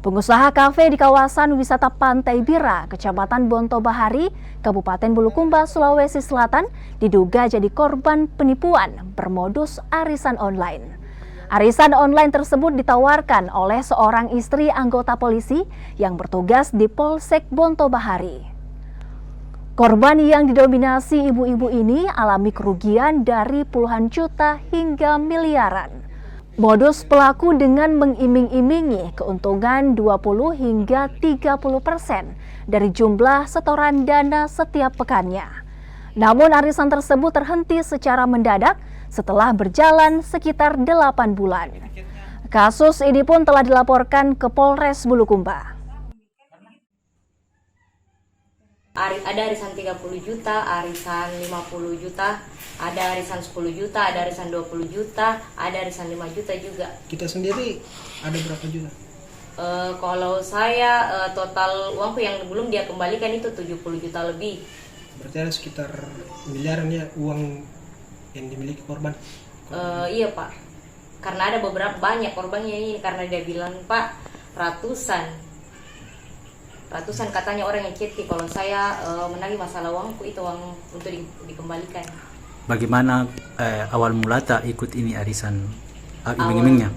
Pengusaha kafe di kawasan wisata Pantai Bira, Kecamatan Bonto Bahari, Kabupaten Bulukumba, Sulawesi Selatan, diduga jadi korban penipuan bermodus arisan online. Arisan online tersebut ditawarkan oleh seorang istri anggota polisi yang bertugas di Polsek Bonto Bahari. Korban yang didominasi ibu-ibu ini alami kerugian dari puluhan juta hingga miliaran. Modus pelaku dengan mengiming-imingi keuntungan 20 hingga 30% dari jumlah setoran dana setiap pekannya. Namun arisan tersebut terhenti secara mendadak setelah berjalan sekitar 8 bulan. Kasus ini pun telah dilaporkan ke Polres Bulukumba. Ada arisan 30 juta, arisan 50 juta, ada arisan 10 juta, ada arisan 20 juta, ada arisan 5 juta juga. Kita sendiri ada berapa juta? Kalau saya total uangku yang belum dia kembalikan itu 70 juta lebih. Berarti ada sekitar miliaran ya uang yang dimiliki korban? Iya Pak, karena ada beberapa banyak korbannya ini, karena dia bilang Pak ratusan katanya orang yang chatting. Kalau saya menagih masalah uangku itu uang untuk dikembalikan. Bagaimana awal mula tak ikut ini arisan iming-imingnya?